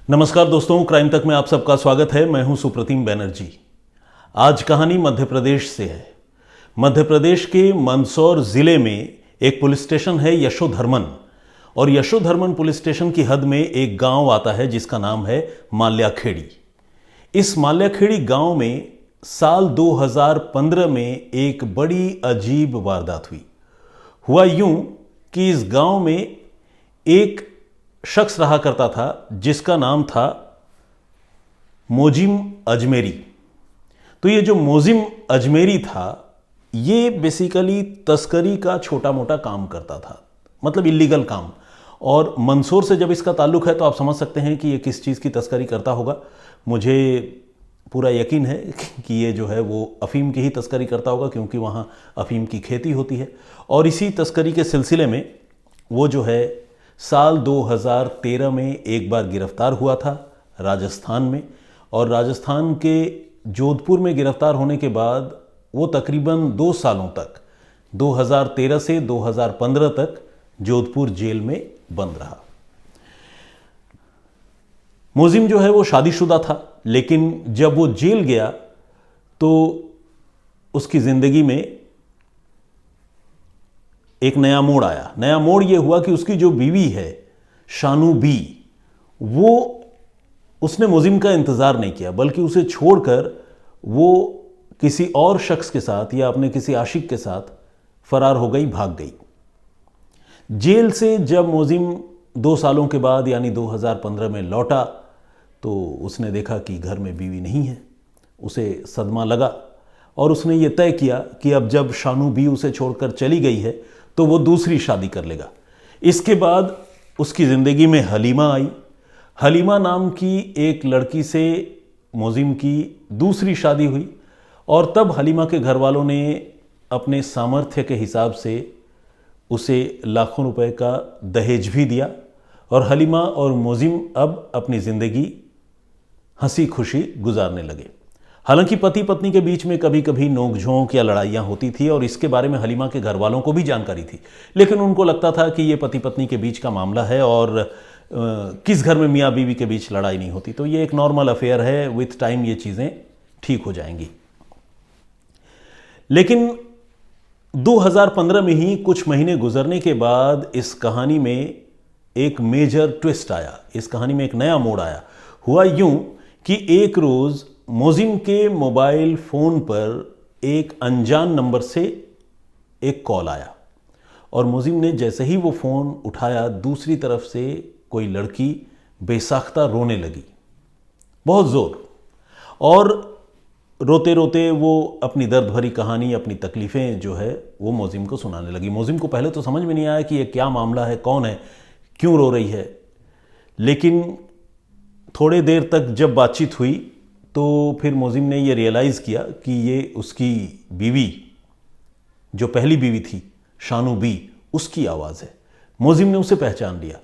नमस्कार दोस्तों, क्राइम तक में आप सबका स्वागत है। मैं हूं सुप्रतिम बैनर्जी। आज कहानी मध्य प्रदेश से है। मध्य प्रदेश के मंदसौर जिले में एक पुलिस स्टेशन है यशोधर्मन, और यशोधर्मन पुलिस स्टेशन की हद में एक गांव आता है जिसका नाम है माल्याखेड़ी। इस माल्याखेड़ी गांव में साल 2015 में एक बड़ी अजीब वारदात हुई। हुआ यूं कि इस गांव में एक शख्स रहा करता था जिसका नाम था मोजिम अजमेरी। तो ये जो मोजिम अजमेरी था, ये बेसिकली तस्करी का छोटा मोटा काम करता था, मतलब इलीगल काम। और मंदसौर से जब इसका ताल्लुक है तो आप समझ सकते हैं कि ये किस चीज़ की तस्करी करता होगा। मुझे पूरा यकीन है कि ये जो है वो अफीम की ही तस्करी करता होगा, क्योंकि वहाँ अफीम की खेती होती है। और इसी तस्करी के सिलसिले में वो जो है साल 2013 में एक बार गिरफ्तार हुआ था राजस्थान में। और राजस्थान के जोधपुर में गिरफ्तार होने के बाद वो तकरीबन 2 सालों तक, 2013 से 2015 तक जोधपुर जेल में बंद रहा। मोजिम जो है वो शादीशुदा था, लेकिन जब वो जेल गया तो उसकी ज़िंदगी में एक नया मोड़ आया। नया मोड़ ये हुआ कि उसकी जो बीवी है शानू बी, वो उसने मोजिम का इंतज़ार नहीं किया, बल्कि उसे छोड़कर वो किसी और शख्स के साथ या अपने किसी आशिक के साथ फरार हो गई, भाग गई। जेल से जब मोजिम 2 सालों के बाद यानी 2015 में लौटा तो उसने देखा कि घर में बीवी नहीं है। उसे सदमा लगा और उसने ये तय किया कि अब जब शानू बी उसे छोड़कर चली गई है तो वो दूसरी शादी कर लेगा। इसके बाद उसकी ज़िंदगी में हलीमा आई। हलीमा नाम की एक लड़की से मोजिम की दूसरी शादी हुई, और तब हलीमा के घर वालों ने अपने सामर्थ्य के हिसाब से उसे लाखों रुपए का दहेज भी दिया। और हलीमा और मोजिम अब अपनी ज़िंदगी हंसी खुशी गुजारने लगे। हालांकि पति पत्नी के बीच में कभी कभी नोकझोंक या लड़ाइयाँ होती थी, और इसके बारे में हलीमा के घर वालों को भी जानकारी थी, लेकिन उनको लगता था कि ये पति पत्नी के बीच का मामला है और किस घर में मियाँ बीवी के बीच लड़ाई नहीं होती, तो ये एक नॉर्मल अफेयर है, विथ टाइम ये चीज़ें ठीक हो जाएंगी। लेकिन 2015 में ही कुछ महीने गुजरने के बाद इस कहानी में एक मेजर ट्विस्ट आया। इस कहानी में एक नया मोड़ आया। हुआ यूं कि एक रोज़ मोजिम के मोबाइल फ़ोन पर एक अनजान नंबर से एक कॉल आया, और मोजिम ने जैसे ही वो फ़ोन उठाया, दूसरी तरफ से कोई लड़की बेसाख्ता रोने लगी, बहुत ज़ोर। और रोते रोते वो अपनी दर्द भरी कहानी, अपनी तकलीफ़ें जो है वो मोजिम को सुनाने लगी। मोजिम को पहले तो समझ में नहीं आया कि ये क्या मामला है, कौन है, क्यों रो रही है। लेकिन थोड़े देर तक जब बातचीत हुई तो फिर मोजिम ने ये रियलाइज़ किया कि ये उसकी बीवी, जो पहली बीवी थी शानू बी, उसकी आवाज़ है। मोजिम ने उसे पहचान लिया।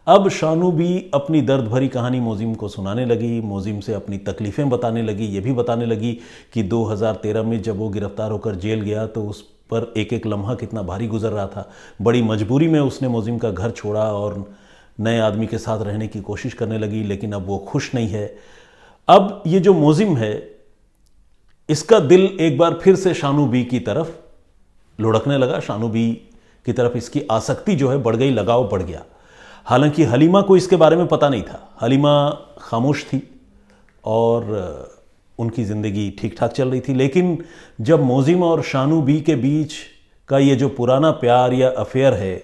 अब शानू बी अपनी दर्द भरी कहानी मोजिम को सुनाने लगी, मोजिम से अपनी तकलीफ़ें बताने लगी। ये भी बताने लगी कि 2013 में जब वो गिरफ्तार होकर जेल गया तो उस पर एक एक लम्हा कितना भारी गुजर रहा था। बड़ी मजबूरी में उसने मोजिम का घर छोड़ा और नए आदमी के साथ रहने की कोशिश करने लगी, लेकिन अब वो खुश नहीं है। अब ये जो मोजिम है, इसका दिल एक बार फिर से शानू बी की तरफ लुढ़कने लगा। शानू बी की तरफ इसकी आसक्ति जो है बढ़ गई, लगाव बढ़ गया। हालांकि हलीमा को इसके बारे में पता नहीं था। हलीमा खामोश थी और उनकी ज़िंदगी ठीक ठाक चल रही थी। लेकिन जब मोजिम और शानू बी के बीच का ये जो पुराना प्यार या अफेयर है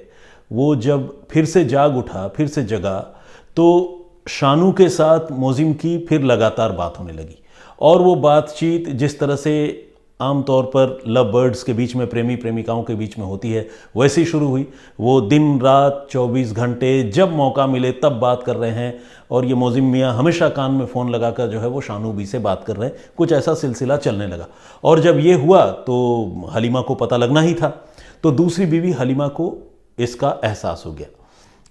वो जब फिर से जाग उठा, फिर से जगा, तो शानू के साथ मोजिम की फिर लगातार बात होने लगी। और वो बातचीत जिस तरह से आमतौर पर लव बर्ड्स के बीच में, प्रेमी प्रेमिकाओं के बीच में होती है, वैसे ही शुरू हुई। वो दिन रात 24 घंटे जब मौका मिले तब बात कर रहे हैं, और ये मोजिम मियाँ हमेशा कान में फ़ोन लगाकर जो है वो शानू बी से बात कर रहे हैं। कुछ ऐसा सिलसिला चलने लगा। और जब ये हुआ तो हलीमा को पता लगना ही था, तो दूसरी बीवी हलीमा को इसका एहसास हो गया।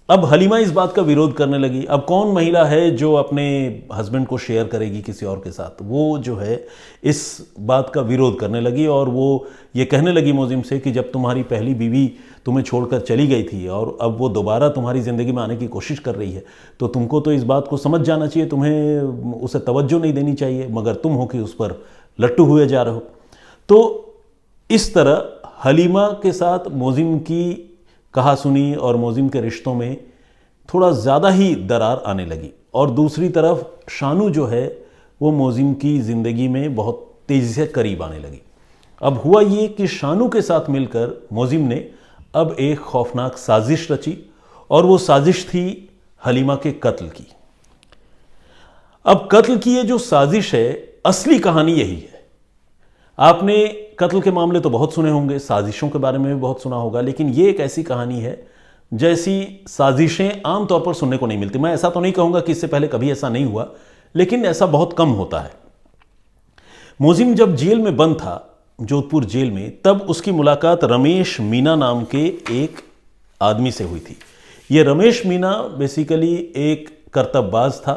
अब हलीमा इस बात का विरोध करने लगी। अब कौन महिला है जो अपने हस्बैंड को शेयर करेगी किसी और के साथ? वो जो है इस बात का विरोध करने लगी, और वो ये कहने लगी मोजिम से कि जब तुम्हारी पहली बीवी तुम्हें छोड़कर चली गई थी और अब वो दोबारा तुम्हारी ज़िंदगी में आने की कोशिश कर रही है, तो तुमको तो इस बात को समझ जाना चाहिए, तुम्हें उसे तवज्जो नहीं देनी चाहिए, मगर तुम हो कि उस पर लट्टू हुए जा रहे हो। तो इस तरह हलीमा के साथ मोजिम की कहा सुनी और मोजिम के रिश्तों में थोड़ा ज़्यादा ही दरार आने लगी। और दूसरी तरफ शानू जो है वो मोजिम की ज़िंदगी में बहुत तेज़ी से करीब आने लगी। अब हुआ ये कि शानू के साथ मिलकर मोजिम ने अब एक खौफनाक साजिश रची और वो साजिश थी हलीमा के कत्ल की। अब कत्ल की ये जो साजिश है, असली कहानी यही है। आपने कत्ल के मामले तो बहुत सुने होंगे, साजिशों के बारे में भी बहुत सुना होगा, लेकिन ये एक ऐसी कहानी है जैसी साजिशें आमतौर पर सुनने को नहीं मिलती। मैं ऐसा तो नहीं कहूंगा कि इससे पहले कभी ऐसा नहीं हुआ, लेकिन ऐसा बहुत कम होता है। मोजिम जब जेल में बंद था, जोधपुर जेल में, तब उसकी मुलाकात रमेश मीना नाम के एक आदमी से हुई थी। ये रमेश मीना बेसिकली एक करतबबाज था,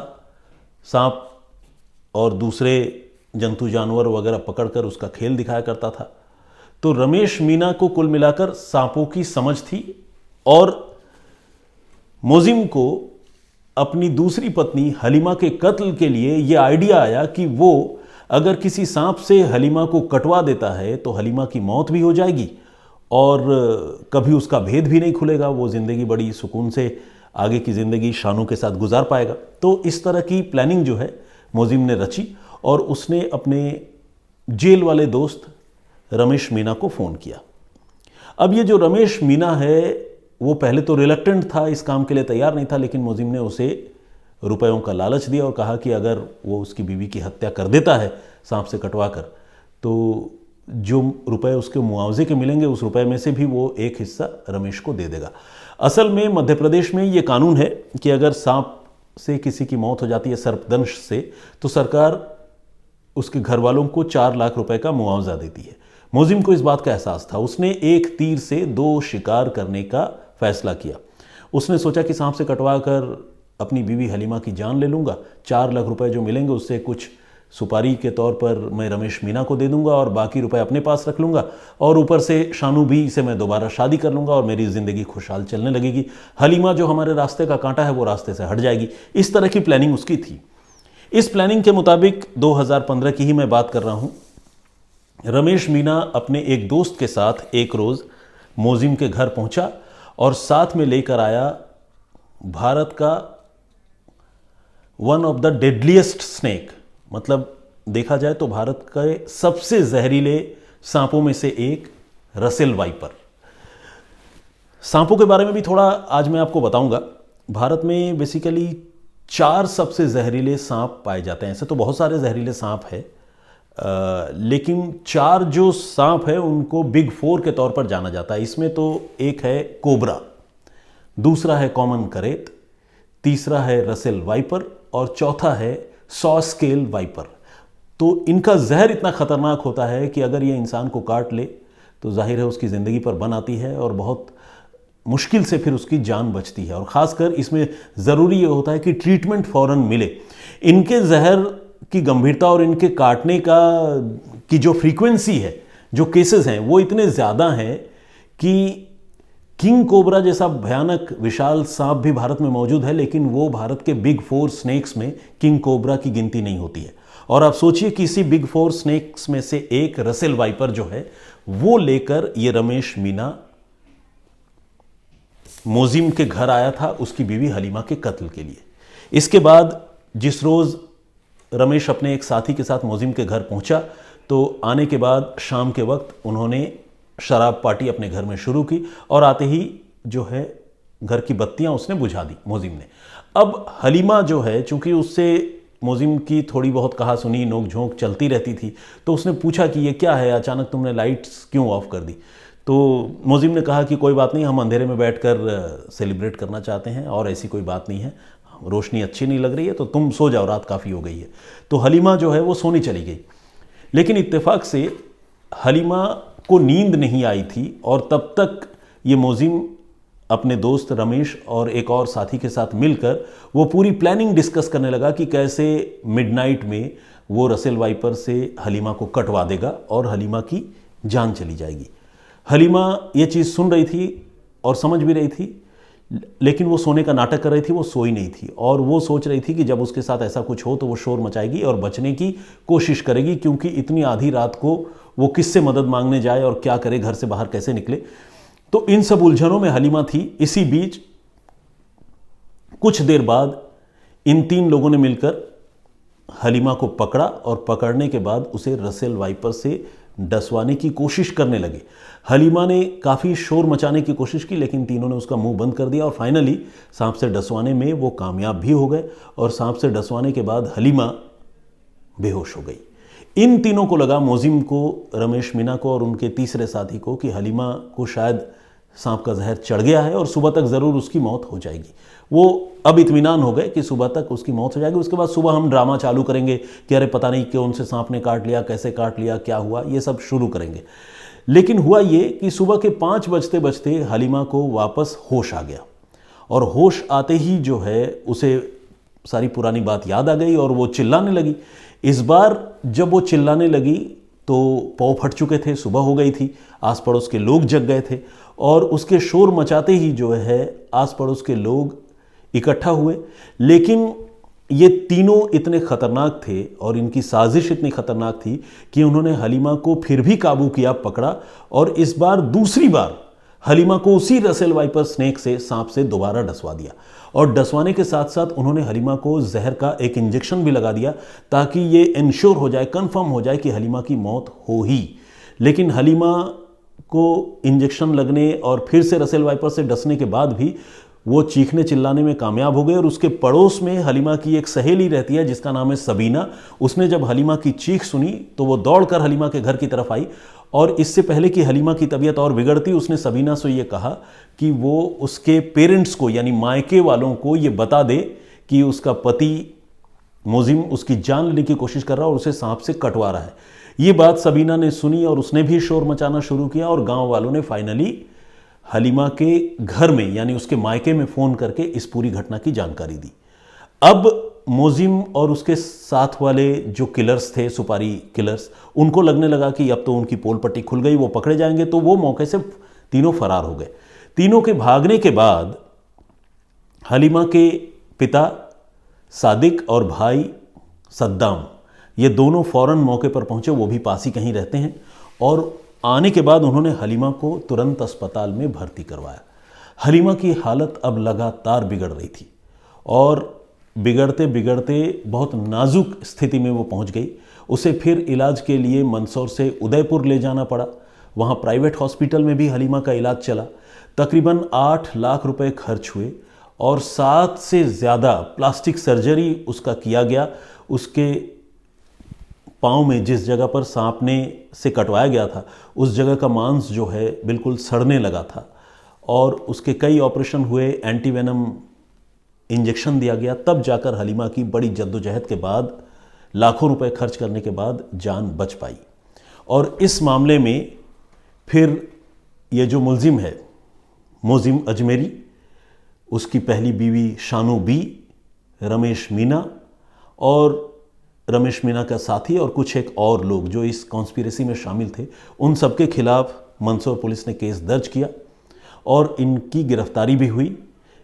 सांप और दूसरे जंतु जानवर वगैरह पकड़कर उसका खेल दिखाया करता था। तो रमेश मीना को कुल मिलाकर सांपों की समझ थी और मोजिम को अपनी दूसरी पत्नी हलीमा के कत्ल के लिए यह आइडिया आया कि वो अगर किसी सांप से हलीमा को कटवा देता है तो हलीमा की मौत भी हो जाएगी और कभी उसका भेद भी नहीं खुलेगा, वो ज़िंदगी बड़ी सुकून से आगे की ज़िंदगी शानू के साथ गुजार पाएगा। तो इस तरह की प्लानिंग जो है मोजिम ने रची और उसने अपने जेल वाले दोस्त रमेश मीना को फ़ोन किया। अब ये जो रमेश मीना है वो पहले तो रिलक्टेंट था, इस काम के लिए तैयार नहीं था, लेकिन मोजिम ने उसे रुपयों का लालच दिया और कहा कि अगर वो उसकी बीवी की हत्या कर देता है सांप से कटवा कर, तो जो रुपए उसके मुआवजे के मिलेंगे उस रुपए में से भी वो एक हिस्सा रमेश को दे देगा। असल में मध्य प्रदेश में ये कानून है कि अगर सांप से किसी की मौत हो जाती है सर्पदंश से, तो सरकार उसके घर वालों को 4 लाख रुपए का मुआवजा देती है। मोजिम को इस बात का एहसास था। उसने एक तीर से 2 शिकार करने का फैसला किया। उसने सोचा कि सांप से कटवा कर अपनी बीवी हलीमा की जान ले लूँगा, 4 लाख रुपए जो मिलेंगे उससे कुछ सुपारी के तौर पर मैं रमेश मीना को दे दूंगा और बाकी रुपए अपने पास रख लूँगा, और ऊपर से शानू भी से मैं दोबारा शादी कर लूँगा और मेरी ज़िंदगी खुशहाल चलने लगेगी। हलीमा जो हमारे रास्ते का कांटा है वो रास्ते से हट जाएगी। इस तरह की प्लानिंग उसकी थी। इस प्लानिंग के मुताबिक 2015 की ही मैं बात कर रहा हूँ, रमेश मीना अपने एक दोस्त के साथ एक रोज़ मोजिम के घर पहुँचा और साथ में लेकर आया भारत का one of the deadliest snake, मतलब देखा जाए तो भारत के सबसे जहरीले सांपों में से एक रसेल वाइपर। सांपों के बारे में भी थोड़ा आज मैं आपको बताऊंगा। भारत में बेसिकली 4 सबसे जहरीले सांप पाए जाते हैं। ऐसे तो बहुत सारे जहरीले सांप हैं, लेकिन 4 जो सांप है उनको बिग 4 के तौर पर जाना जाता है। इसमें तो एक है कोबरा, दूसरा है कॉमन करेत, तीसरा है रसेल वाइपर और चौथा है सॉ स्केल वाइपर। तो इनका जहर इतना खतरनाक होता है कि अगर ये इंसान को काट ले तो जाहिर है उसकी ज़िंदगी पर बन आती है और बहुत मुश्किल से फिर उसकी जान बचती है। और ख़ासकर इसमें ज़रूरी ये होता है कि ट्रीटमेंट फ़ौरन मिले। इनके जहर की गंभीरता और इनके काटने की जो फ्रीक्वेंसी है, जो केसेस हैं, वो इतने ज़्यादा हैं कि किंग कोबरा जैसा भयानक विशाल सांप भी भारत में मौजूद है, लेकिन वो भारत के बिग 4 स्नेक्स में किंग कोबरा की गिनती नहीं होती है। और आप सोचिए कि इसी बिग 4 स्नेक्स में से एक रसेल वाइपर जो है वो लेकर ये रमेश मीना मोजिम के घर आया था उसकी बीवी हलीमा के कत्ल के लिए। इसके बाद जिस रोज़ रमेश अपने एक साथी के साथ मोजिम के घर पहुंचा, तो आने के बाद शाम के वक्त उन्होंने शराब पार्टी अपने घर में शुरू की और आते ही जो है घर की बत्तियां उसने बुझा दी मोजिम ने। अब हलीमा जो है, चूंकि उससे मोजिम की थोड़ी बहुत कहा सुनी नोक झोंक चलती रहती थी, तो उसने पूछा कि ये क्या है, अचानक तुमने लाइट्स क्यों ऑफ कर दी। तो मोजिम ने कहा कि कोई बात नहीं, हम अंधेरे में बैठकर सेलिब्रेट करना चाहते हैं और ऐसी कोई बात नहीं है, रोशनी अच्छी नहीं लग रही है, तो तुम सो जाओ, रात काफ़ी हो गई है। तो हलीमा जो है वो सोने चली गई, लेकिन इत्तेफाक से हलीमा को नींद नहीं आई थी और तब तक ये मोजिम अपने दोस्त रमेश और एक और साथी के साथ मिलकर वो पूरी प्लानिंग डिस्कस करने लगा कि कैसे मिडनाइट में वो रसेल वाइपर से हलीमा को कटवा देगा और हलीमा की जान चली जाएगी। हलीमा ये चीज़ सुन रही थी और समझ भी रही थी, लेकिन वो सोने का नाटक कर रही थी, वो सोई नहीं थी। और वो सोच रही थी कि जब उसके साथ ऐसा कुछ हो तो वो शोर मचाएगी और बचने की कोशिश करेगी, क्योंकि इतनी आधी रात को वो किससे मदद मांगने जाए और क्या करे, घर से बाहर कैसे निकले। तो इन सब उलझनों में हलीमा थी। इसी बीच कुछ देर बाद इन 3 लोगों ने मिलकर हलीमा को पकड़ा और पकड़ने के बाद उसे रसेल वाइपर से डसवाने की कोशिश करने लगे। हलीमा ने काफ़ी शोर मचाने की कोशिश की, लेकिन तीनों ने उसका मुंह बंद कर दिया और फाइनली सांप से डसवाने में वो कामयाब भी हो गए। और सांप से डसवाने के बाद हलीमा बेहोश हो गई। इन तीनों को लगा, मोजिम को, रमेश मीना को और उनके तीसरे साथी को, कि हलीमा को शायद सांप का जहर चढ़ गया है और सुबह तक ज़रूर उसकी मौत हो जाएगी। वो अब इत्मीनान हो गए कि सुबह तक उसकी मौत हो जाएगी। उसके बाद सुबह हम ड्रामा चालू करेंगे कि अरे पता नहीं क्यों उनसे सांप ने काट लिया, कैसे काट लिया, क्या हुआ, ये सब शुरू करेंगे। लेकिन हुआ ये कि सुबह के 5 बजते बजते हलीमा को वापस होश आ गया। और होश आते ही जो है उसे सारी पुरानी बात याद आ गई और वो चिल्लाने लगी। इस बार जब वो चिल्लाने लगी तो पाँव फट चुके थे, सुबह हो गई थी, आस पड़ोस के लोग जग गए थे और उसके शोर मचाते ही जो है आस पड़ोस के लोग इकट्ठा हुए। लेकिन ये तीनों इतने खतरनाक थे और इनकी साजिश इतनी खतरनाक थी कि उन्होंने हलीमा को फिर भी काबू किया, पकड़ा और इस बार दूसरी बार हलीमा को उसी रसेल वाइपर स्नेक से, सांप से दोबारा डसवा दिया। और डसवाने के साथ साथ उन्होंने हलीमा को जहर का एक इंजेक्शन भी लगा दिया ताकि ये इंश्योर हो जाए, कंफर्म हो जाए कि हलीमा की मौत हो ही। लेकिन हलीमा को इंजेक्शन लगने और फिर से रसेल वाइपर से डसने के बाद भी वो चीखने चिल्लाने में कामयाब हो गए। और उसके पड़ोस में हलीमा की एक सहेली रहती है जिसका नाम है सबीना। उसने जब हलीमा की चीख सुनी तो वो दौड़कर हलीमा के घर की तरफ आई और इससे पहले कि हलीमा की तबीयत और बिगड़ती, उसने सबीना से ये कहा कि वो उसके पेरेंट्स को, यानी मायके वालों को, ये बता दे कि उसका पति मोजिम उसकी जान लेने की कोशिश कर रहा है और उसे सांप से कटवा रहा है। ये बात सबीना ने सुनी और उसने भी शोर मचाना शुरू किया और गांव वालों ने फाइनली हलीमा के घर में, यानी उसके मायके में फ़ोन करके इस पूरी घटना की जानकारी दी। अब मोजिम और उसके साथ वाले जो किलर्स थे, सुपारी किलर्स, उनको लगने लगा कि अब तो उनकी पोल पट्टी खुल गई, वो पकड़े जाएंगे। तो वो मौके से तीनों फरार हो गए। तीनों के भागने के बाद हलीमा के पिता सादिक और भाई सद्दाम, ये दोनों फौरन मौके पर पहुंचे, वो भी पास ही कहीं रहते हैं। और आने के बाद उन्होंने हलीमा को तुरंत अस्पताल में भर्ती करवाया। हलीमा की हालत अब लगातार बिगड़ रही थी और बिगड़ते बिगड़ते बहुत नाजुक स्थिति में वो पहुंच गई। उसे फिर इलाज के लिए मंदसौर से उदयपुर ले जाना पड़ा। वहाँ प्राइवेट हॉस्पिटल में भी हलीमा का इलाज चला। तकरीबन 8 लाख रुपए खर्च हुए और 7 से ज़्यादा प्लास्टिक सर्जरी उसका किया गया। उसके पाँव में जिस जगह पर सांप ने से कटवाया गया था उस जगह का मांस जो है बिल्कुल सड़ने लगा था और उसके कई ऑपरेशन हुए, एंटीवेनम इंजेक्शन दिया गया। तब जाकर हलीमा की बड़ी जद्दोजहद के बाद, लाखों रुपए खर्च करने के बाद जान बच पाई। और इस मामले में फिर ये जो मुलजिम है मोजिम अजमेरी, उसकी पहली बीवी शानू बी, रमेश मीना और रमेश मीना का साथी और कुछ एक और लोग जो इस कॉन्स्पिरेसी में शामिल थे, उन सबके खिलाफ मंदसौर पुलिस ने केस दर्ज किया और इनकी गिरफ्तारी भी हुई।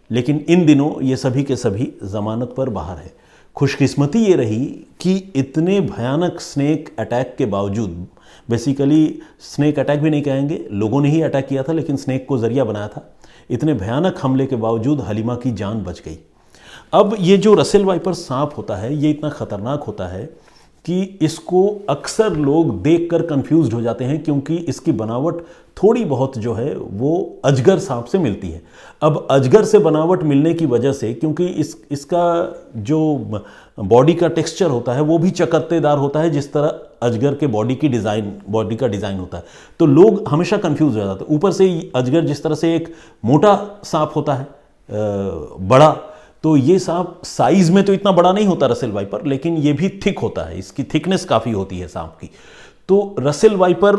लेकिन इन दिनों ये सभी के सभी जमानत पर बाहर है। खुशकिस्मती ये रही कि इतने भयानक स्नेक अटैक के बावजूद, बेसिकली स्नेक अटैक भी नहीं कहेंगे, लोगों ने ही अटैक किया था लेकिन स्नेक को जरिया बनाया था, इतने भयानक हमले के बावजूद हलीमा की जान बच गई। अब ये जो रसेल वाइपर सांप होता है ये इतना ख़तरनाक होता है कि इसको अक्सर लोग देखकर कंफ्यूज्ड हो जाते हैं, क्योंकि इसकी बनावट थोड़ी बहुत जो है वो अजगर सांप से मिलती है। अब अजगर से बनावट मिलने की वजह से, क्योंकि इसका जो बॉडी का टेक्सचर होता है वो भी चकत्तेदार होता है जिस तरह अजगर के बॉडी का डिज़ाइन होता है, तो लोग हमेशा कंफ्यूज हो जाते हैं। ऊपर से अजगर जिस तरह से एक मोटा सांप होता है, बड़ा, तो ये सांप साइज में तो इतना बड़ा नहीं होता रसेल वाइपर, लेकिन ये भी थिक होता है, इसकी थिकनेस काफ़ी होती है सांप की। तो रसेल वाइपर,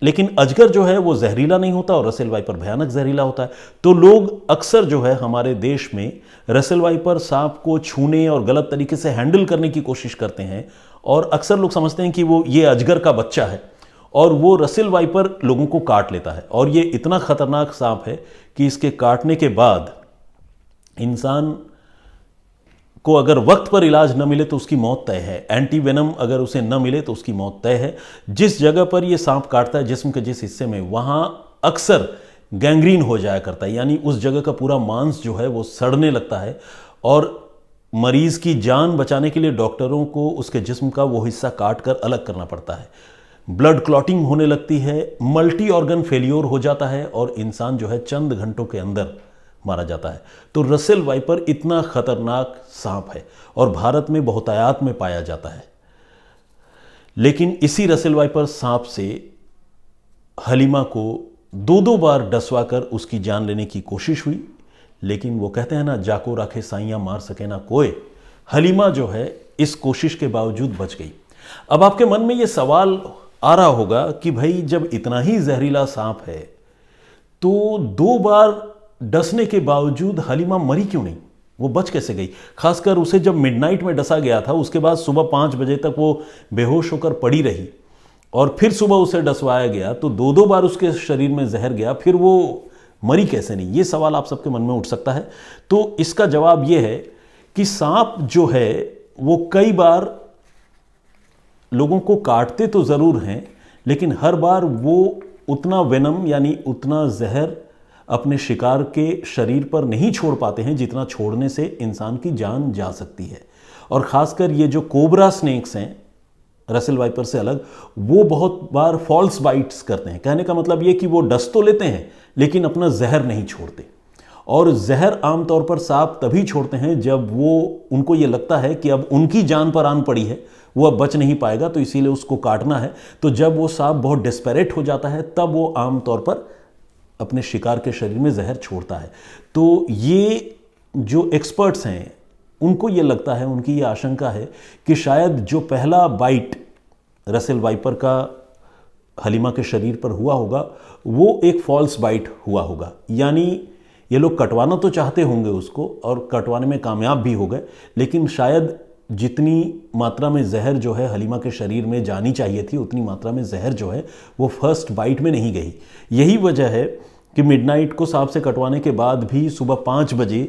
लेकिन अजगर जो है वो जहरीला नहीं होता और रसेल वाइपर भयानक जहरीला होता है। तो लोग अक्सर जो है हमारे देश में रसेल वाइपर सांप को छूने और गलत तरीके से हैंडल करने की कोशिश करते हैं और अक्सर लोग समझते हैं कि वो ये अजगर का बच्चा है और वो रसेल वाइपर लोगों को काट लेता है। और ये इतना खतरनाक सांप है कि इसके काटने के बाद इंसान को अगर वक्त पर इलाज न मिले तो उसकी मौत तय है। एंटी वेनम अगर उसे न मिले तो उसकी मौत तय है। जिस जगह पर यह सांप काटता है जिस्म के जिस हिस्से में, वहां अक्सर गैंग्रीन हो जाया करता है, यानी उस जगह का पूरा मांस जो है वो सड़ने लगता है और मरीज की जान बचाने के लिए डॉक्टरों को उसके जिस्म का वो हिस्सा काट कर अलग करना पड़ता है। ब्लड क्लॉटिंग होने लगती है, मल्टी ऑर्गन फेलियोर हो जाता है और इंसान जो है चंद घंटों के अंदर मारा जाता है। तो रसेल वाइपर इतना खतरनाक सांप है और भारत में बहुतायत में पाया जाता है। लेकिन इसी रसेल वाइपर सांप से हलीमा को दो बार डसवा कर उसकी जान लेने की कोशिश हुई, लेकिन वो कहते हैं ना, जाको राखे साइयां मार सके ना कोई। हलीमा जो है इस कोशिश के बावजूद बच गई। अब आपके मन में ये सवाल आ रहा होगा कि भाई जब इतना ही जहरीला सांप है तो 2 बार डसने के बावजूद हलीमा मरी क्यों नहीं, वो बच कैसे गई? खासकर उसे जब मिडनाइट में डसा गया था, उसके बाद सुबह 5 बजे तक वो बेहोश होकर पड़ी रही और फिर सुबह उसे डसवाया गया तो 2 बार उसके शरीर में जहर गया, फिर वो मरी कैसे नहीं? ये सवाल आप सबके मन में उठ सकता है। तो इसका जवाब ये है कि सांप जो है वो कई बार लोगों को काटते तो ज़रूर हैं, लेकिन हर बार वो उतना वेनम यानी उतना जहर अपने शिकार के शरीर पर नहीं छोड़ पाते हैं जितना छोड़ने से इंसान की जान जा सकती है। और ख़ासकर ये जो कोबरा स्नेक्स हैं रसेल वाइपर से अलग, वो बहुत बार फॉल्स बाइट्स करते हैं। कहने का मतलब ये कि वो डस तो लेते हैं लेकिन अपना जहर नहीं छोड़ते। और जहर आमतौर पर सांप तभी छोड़ते हैं जब वो उनको ये लगता है कि अब उनकी जान पर आन पड़ी है, वो अब बच नहीं पाएगा, तो इसीलिए उसको काटना है। तो जब वो सांप बहुत डेस्परेट हो जाता है तब वो आमतौर पर अपने शिकार के शरीर में जहर छोड़ता है। तो ये जो एक्सपर्ट्स हैं उनको ये लगता है, उनकी ये आशंका है कि शायद जो पहला बाइट रसेल वाइपर का हलीमा के शरीर पर हुआ होगा वो एक फॉल्स बाइट हुआ होगा। यानी ये लोग कटवाना तो चाहते होंगे उसको और कटवाने में कामयाब भी हो गए, लेकिन शायद जितनी मात्रा में जहर जो है हलीमा के शरीर में जानी चाहिए थी उतनी मात्रा में जहर जो है वो फर्स्ट बाइट में नहीं गई। यही वजह है कि मिडनाइट को सांप से कटवाने के बाद भी सुबह 5 बजे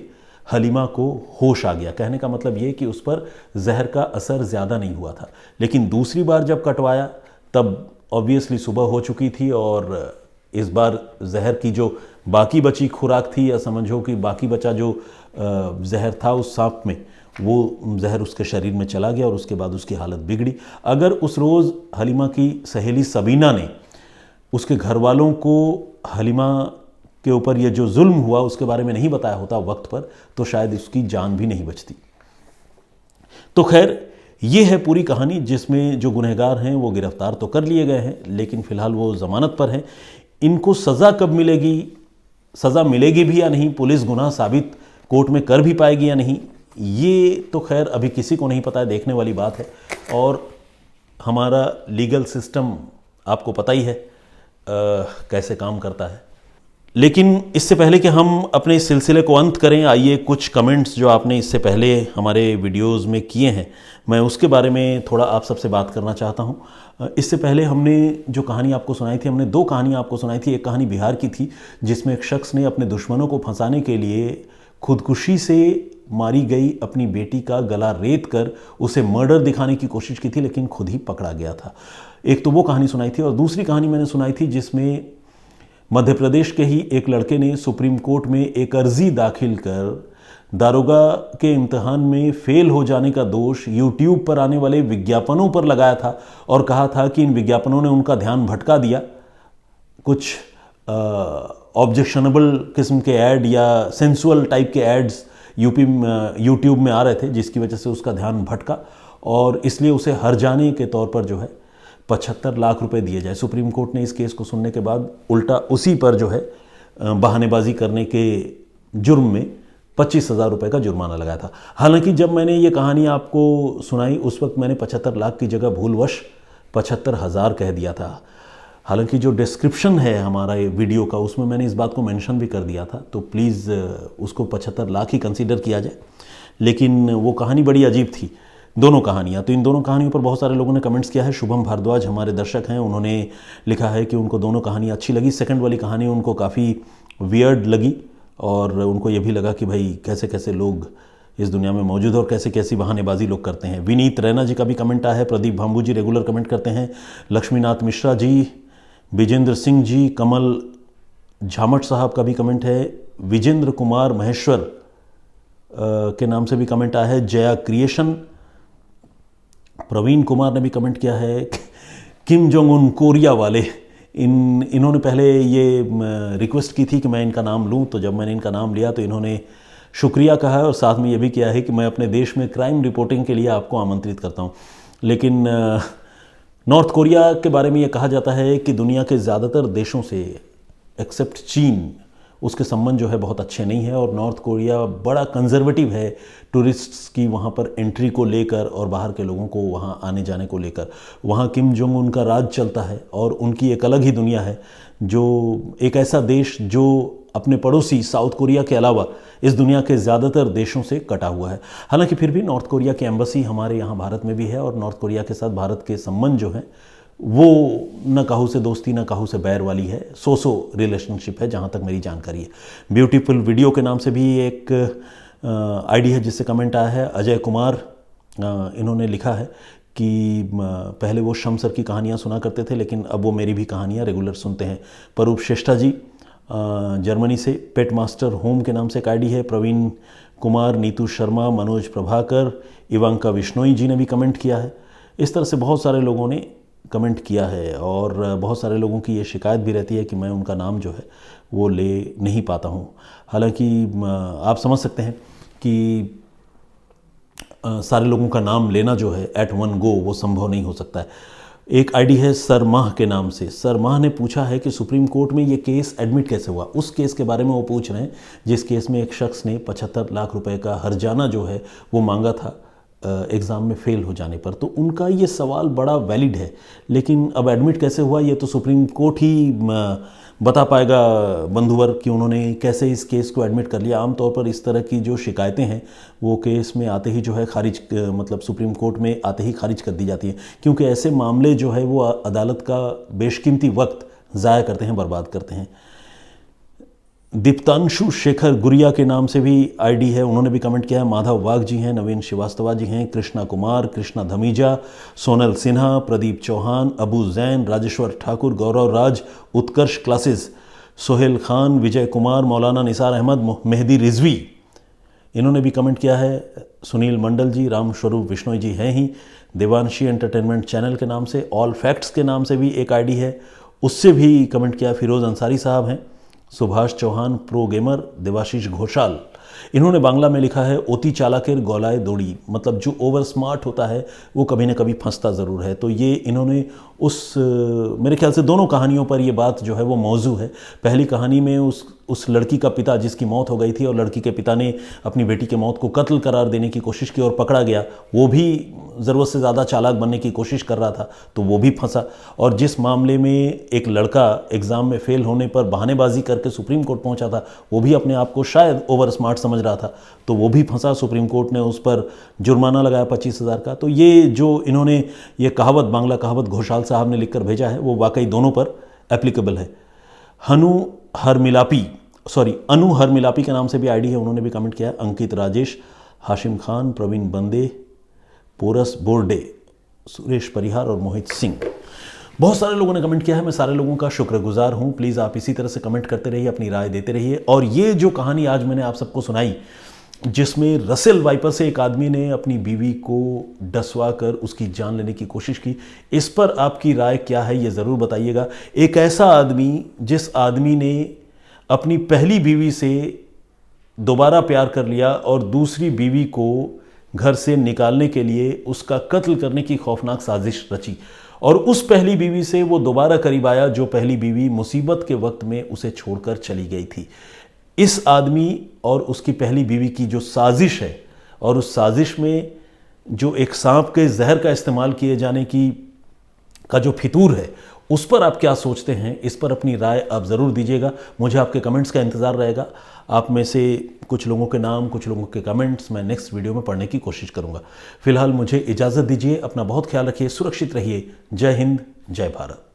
हलीमा को होश आ गया। कहने का मतलब ये कि उस पर जहर का असर ज़्यादा नहीं हुआ था। लेकिन दूसरी बार जब कटवाया तब ऑब्वियसली सुबह हो चुकी थी और इस बार जहर की जो बाकी बची खुराक थी, या समझो कि बाकी बचा जो जहर था उस सांप में, वो जहर उसके शरीर में चला गया और उसके बाद उसकी हालत बिगड़ी। अगर उस रोज़ हलीमा की सहेली सबीना ने उसके घर वालों को हलीमा के ऊपर ये जो जुल्म हुआ उसके बारे में नहीं बताया होता वक्त पर, तो शायद उसकी जान भी नहीं बचती। तो खैर ये है पूरी कहानी, जिसमें जो गुनहगार हैं वो गिरफ्तार तो कर लिए गए हैं, लेकिन फ़िलहाल वो ज़मानत पर हैं। इनको सज़ा कब मिलेगी, सज़ा मिलेगी भी या नहीं, पुलिस गुनाह साबित कोर्ट में कर भी पाएगी या नहीं, ये तो खैर अभी किसी को नहीं पता है, देखने वाली बात है। और हमारा लीगल सिस्टम आपको पता ही है कैसे काम करता है। लेकिन इससे पहले कि हम अपने इस सिलसिले को अंत करें, आइए कुछ कमेंट्स जो आपने इससे पहले हमारे वीडियोस में किए हैं मैं उसके बारे में थोड़ा आप सबसे बात करना चाहता हूं। इससे पहले हमने जो कहानी आपको सुनाई थी, हमने 2 कहानियां आपको सुनाई थी। एक कहानी बिहार की थी जिसमें एक शख्स ने अपने दुश्मनों को फंसाने के लिए खुदकुशी से मारी गई अपनी बेटी का गला रेत कर उसे मर्डर दिखाने की कोशिश की थी, लेकिन खुद ही पकड़ा गया था। एक तो वो कहानी सुनाई थी, और दूसरी कहानी मैंने सुनाई थी जिसमें मध्य प्रदेश के ही एक लड़के ने सुप्रीम कोर्ट में एक अर्जी दाखिल कर दारोगा के इम्तिहान में फेल हो जाने का दोष यूट्यूब पर आने वाले विज्ञापनों पर लगाया था और कहा था कि इन विज्ञापनों ने उनका ध्यान भटका दिया। कुछ ऑब्जेक्शनेबल किस्म के ऐड या सेंसुअल टाइप के एड्स यूट्यूब में आ रहे थे, जिसकी वजह से उसका ध्यान भटका और इसलिए उसे हर्जाने के तौर पर जो है 75 लाख रुपए दिए जाए। सुप्रीम कोर्ट ने इस केस को सुनने के बाद उल्टा उसी पर जो है बहानेबाजी करने के जुर्म में 25,000 रुपये का जुर्माना लगाया था। हालांकि जब मैंने ये कहानी आपको सुनाई उस वक्त मैंने 75 लाख की जगह भूलवश 75,000 कह दिया था। हालांकि जो डिस्क्रिप्शन है हमारा ये वीडियो का उसमें मैंने इस बात को मेंशन भी कर दिया था, तो प्लीज़ उसको 75 लाख ही कंसीडर किया जाए। लेकिन वो कहानी बड़ी अजीब थी। दोनों कहानियाँ। तो इन दोनों कहानियों पर बहुत सारे लोगों ने कमेंट्स किया है। शुभम भारद्वाज हमारे दर्शक हैं, उन्होंने लिखा है कि उनको दोनों कहानियाँ अच्छी लगी। सेकंड वाली कहानी उनको काफ़ी वियर्ड लगी और उनको ये भी लगा कि भाई कैसे कैसे लोग इस दुनिया में मौजूद है और कैसे कैसी बहानेबाजी लोग करते हैं। विनीत रैना जी का भी कमेंट आया है। प्रदीप भाम्बू जी रेगुलर कमेंट करते हैं। लक्ष्मीनाथ मिश्रा जी, विजेंद्र सिंह जी, कमल झामट साहब का भी कमेंट है। विजेंद्र कुमार महेश्वर के नाम से भी कमेंट आया है। जया क्रिएशन, प्रवीण कुमार ने भी कमेंट किया है। किम जोंग उन कोरिया वाले, इन्होंने पहले ये रिक्वेस्ट की थी कि मैं इनका नाम लूं, तो जब मैंने इनका नाम लिया तो इन्होंने शुक्रिया कहा है और साथ में ये भी किया है कि मैं अपने देश में क्राइम रिपोर्टिंग के लिए आपको आमंत्रित करता हूं। लेकिन नॉर्थ कोरिया के बारे में ये कहा जाता है कि दुनिया के ज़्यादातर देशों से एक्सेप्ट चीन, उसके संबंध जो है बहुत अच्छे नहीं है और नॉर्थ कोरिया बड़ा कंजर्वेटिव है टूरिस्ट्स की वहाँ पर एंट्री को लेकर और बाहर के लोगों को वहाँ आने जाने को लेकर। वहाँ किम जोंग उनका राज चलता है और उनकी एक अलग ही दुनिया है, जो एक ऐसा देश जो अपने पड़ोसी साउथ कोरिया के अलावा इस दुनिया के ज़्यादातर देशों से कटा हुआ है। हालांकि फिर भी नॉर्थ कोरिया की एम्बेसी हमारे यहाँ भारत में भी है और नॉर्थ कोरिया के साथ भारत के संबंध जो हैं वो न काहू से दोस्ती न काहू से बैर वाली है, सो रिलेशनशिप है जहाँ तक मेरी जानकारी है। ब्यूटीफुल वीडियो के नाम से भी एक आईडी है जिससे कमेंट आया है। अजय कुमार, इन्होंने लिखा है कि पहले वो शमसर की कहानियाँ सुना करते थे लेकिन अब वो मेरी भी कहानियाँ रेगुलर सुनते हैं। परूप श्रेष्ठा जी जर्मनी से, पेट मास्टर होम के नाम से एक आईडी है। प्रवीण कुमार, नीतू शर्मा, मनोज प्रभाकर, इवांका विश्नोई जी ने भी कमेंट किया है। इस तरह से बहुत सारे लोगों ने कमेंट किया है और बहुत सारे लोगों की ये शिकायत भी रहती है कि मैं उनका नाम जो है वो ले नहीं पाता हूँ। हालांकि आप समझ सकते हैं कि सारे लोगों का नाम लेना जो है एट वन गो वो संभव नहीं हो सकता है। एक आईडी है सरमाह के नाम से। सरमाह ने पूछा है कि सुप्रीम कोर्ट में ये केस एडमिट कैसे हुआ। उस केस के बारे में वो पूछ रहे हैं जिस केस में एक शख्स ने 75 लाख रुपए का हर्जाना जो है वो मांगा था एग्ज़ाम में फ़ेल हो जाने पर। तो उनका ये सवाल बड़ा वैलिड है, लेकिन अब एडमिट कैसे हुआ ये तो सुप्रीम कोर्ट ही बता पाएगा बंधुवर कि उन्होंने कैसे इस केस को एडमिट कर लिया। आमतौर पर इस तरह की जो शिकायतें हैं वो केस में आते ही जो है खारिज, मतलब सुप्रीम कोर्ट में आते ही खारिज कर दी जाती हैं, क्योंकि ऐसे मामले जो है वो अदालत का बेशकीमती वक्त ज़ाया करते हैं, बर्बाद करते हैं। दीप्तांशु शेखर गुरिया के नाम से भी आईडी है, उन्होंने भी कमेंट किया है। माधव वाघ जी हैं, नवीन श्रीवास्तवा जी हैं, कृष्णा कुमार, कृष्णा धमीजा, सोनल सिन्हा, प्रदीप चौहान, अबू जैन, राजेश्वर ठाकुर, गौरव राज, उत्कर्ष क्लासेस, सोहेल खान, विजय कुमार, मौलाना निसार अहमद, मेहदी रिजवी, इन्होंने भी कमेंट किया है। सुनील मंडल जी, राम स्वरूप विश्नोई जी हैं ही। देवांशी एंटरटेनमेंट चैनल के नाम से, ऑल फैक्ट्स के नाम से भी एक आईडी है, उससे भी कमेंट किया। फिरोज़ अंसारी साहब हैं। सुभाष चौहान, प्रो गेमर, देवाशीष घोषाल, इन्होंने बांग्ला में लिखा है ओती चालाकेर गोलाए दौड़ी, मतलब जो ओवर स्मार्ट होता है वो कभी ना कभी फंसता ज़रूर है। तो ये इन्होंने मेरे ख्याल से दोनों कहानियों पर ये बात जो है वो मौजू है। पहली कहानी में उस लड़की का पिता जिसकी मौत हो गई थी और लड़की के पिता ने अपनी बेटी के मौत को कत्ल करार देने की कोशिश की और पकड़ा गया, वो भी ज़रूरत से ज़्यादा चालाक बनने की कोशिश कर रहा था तो वो भी फंसा। और जिस मामले में एक लड़का एग्ज़ाम में फ़ेल होने पर बहानेबाजी करके सुप्रीम कोर्ट पहुंचा था, वो भी अपने आप को शायद ओवर स्मार्ट समझ रहा था, तो वो भी फंसा। सुप्रीम कोर्ट ने उस पर जुर्माना लगाया 25,000 का। तो ये जो इन्होंने ये कहावत, बांग्ला कहावत घोषाल साहब ने लिखकर भेजा है वो वाकई दोनों पर एप्लीकेबल है। अनु हर मिलापी के नाम से भी आईडी है, उन्होंने भी कमेंट किया है। अंकित राजेश, हाशिम खान, प्रवीण बंदे, पोरस बोर्डे, सुरेश परिहार और मोहित सिंह, बहुत सारे लोगों ने कमेंट किया है। मैं सारे लोगों का शुक्रगुजार हूं। प्लीज़ आप इसी तरह से कमेंट करते रहिए, अपनी राय देते रहिए। और ये जो कहानी आज मैंने आप सबको सुनाई जिसमें रसेल वाइपर से एक आदमी ने अपनी बीवी को डसवा कर उसकी जान लेने की कोशिश की, इस पर आपकी राय क्या है ये ज़रूर बताइएगा। एक ऐसा आदमी जिस आदमी ने अपनी पहली बीवी से दोबारा प्यार कर लिया और दूसरी बीवी को घर से निकालने के लिए उसका कत्ल करने की खौफनाक साजिश रची, और उस पहली बीवी से वो दोबारा करीब आया जो पहली बीवी मुसीबत के वक्त में उसे छोड़कर चली गई थी। इस आदमी और उसकी पहली बीवी की जो साजिश है, और उस साजिश में जो एक सांप के जहर का इस्तेमाल किए जाने का जो फितूर है, उस पर आप क्या सोचते हैं, इस पर अपनी राय आप ज़रूर दीजिएगा। मुझे आपके कमेंट्स का इंतज़ार रहेगा। आप में से कुछ लोगों के नाम, कुछ लोगों के कमेंट्स मैं नेक्स्ट वीडियो में पढ़ने की कोशिश करूंगा। फिलहाल मुझे इजाज़त दीजिए। अपना बहुत ख्याल रखिए, सुरक्षित रहिए। जय हिंद, जय भारत।